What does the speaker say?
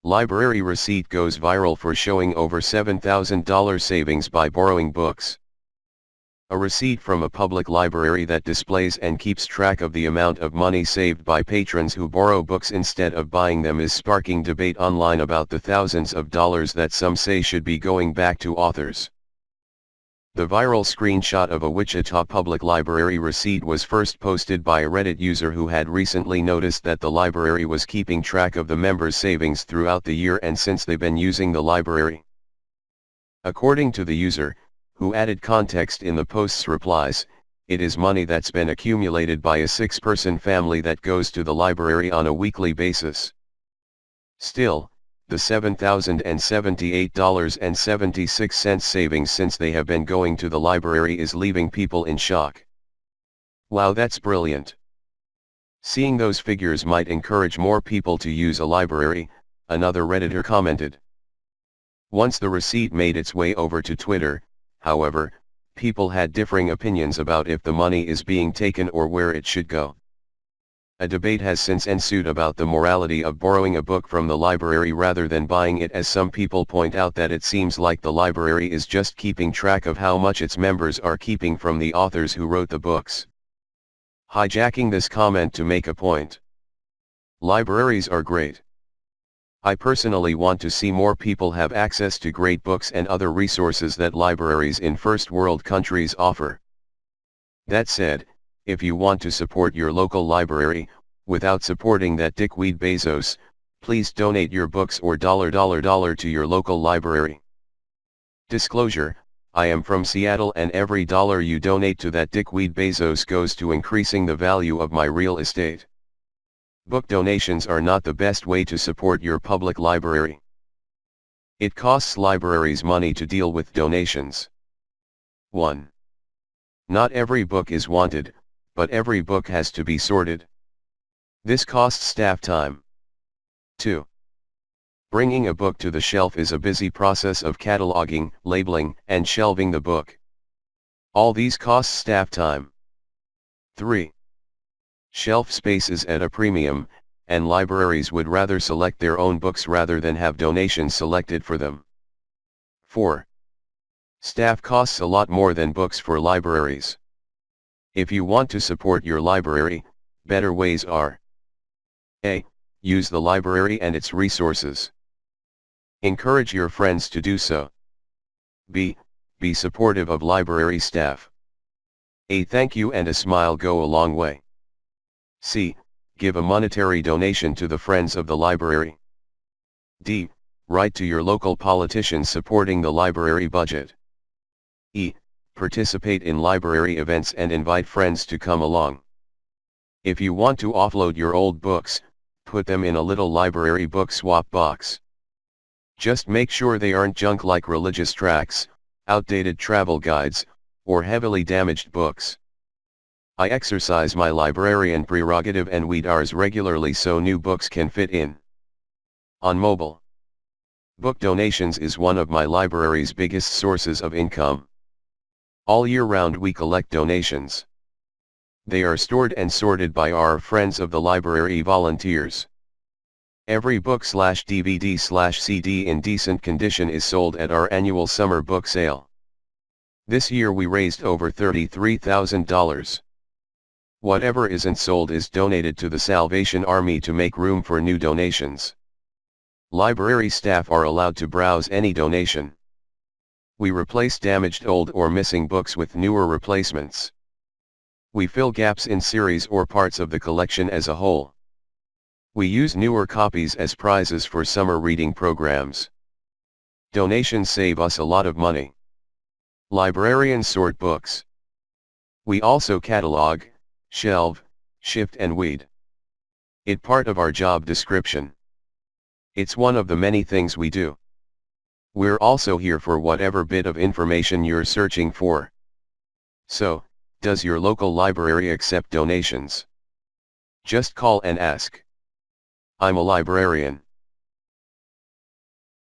Library receipt goes viral for showing over $7,000 savings by borrowing books. A receipt from a public library that displays and keeps track of the amount of money saved by patrons who borrow books instead of buying them is sparking debate online about the thousands of dollars that some say should be going back to authors. The viral screenshot of a Wichita Public Library receipt was first posted by a Reddit user who had recently noticed that the library was keeping track of the members' savings throughout the year and since they've been using the library. According to the user, who added context in the post's replies, it is money that's been accumulated by a 6-person family that goes to the library on a weekly basis. Still, the $7,078.76 savings since they have been going to the library is leaving people in shock. Wow, that's brilliant. Seeing those figures might encourage more people to use a library, another Redditor commented. Once the receipt made its way over to Twitter, however, people had differing opinions about if the money is being taken or where it should go. A debate has since ensued about the morality of borrowing a book from the library rather than buying it, as some people point out that it seems like the library is just keeping track of how much its members are keeping from the authors who wrote the books. Hijacking this comment to make a point. Libraries are great. I personally want to see more people have access to great books and other resources that libraries in first world countries offer. That said, if you want to support your local library, without supporting that dickweed Bezos, please donate your books or $$ to your local library. Disclosure, I am from Seattle and every dollar you donate to that dickweed Bezos goes to increasing the value of my real estate. Book donations are not the best way to support your public library. It costs libraries money to deal with donations. 1. Not every book is wanted, but every book has to be sorted. This costs staff time. 2. Bringing a book to the shelf is a busy process of cataloging, labeling, and shelving the book. All these cost staff time. 3. Shelf space is at a premium, and libraries would rather select their own books rather than have donations selected for them. 4. Staff costs a lot more than books for libraries. If you want to support your library, better ways are: A. Use the library and its resources. Encourage your friends to do so. B. Be supportive of library staff. A thank you and a smile go a long way. C. Give a monetary donation to the Friends of the Library. D. Write to your local politicians supporting the library budget. E. Participate in library events and invite friends to come along. If you want to offload your old books, put them in a little library book swap box. Just make sure they aren't junk like religious tracts, outdated travel guides, or heavily damaged books. I exercise my librarian prerogative and weed ours regularly so new books can fit in. On mobile. Book donations is one of my library's biggest sources of income. All year round we collect donations. They are stored and sorted by our Friends of the Library volunteers. Every book/DVD/CD in decent condition is sold at our annual summer book sale. This year we raised over $33,000. Whatever isn't sold is donated to the Salvation Army to make room for new donations. Library staff are allowed to browse any donation. We replace damaged old or missing books with newer replacements. We fill gaps in series or parts of the collection as a whole. We use newer copies as prizes for summer reading programs. Donations save us a lot of money. Librarians sort books. We also catalog, shelve, shift and weed. It's part of our job description. It's one of the many things we do. We're also here for whatever bit of information you're searching for. So, does your local library accept donations? Just call and ask. I'm a librarian.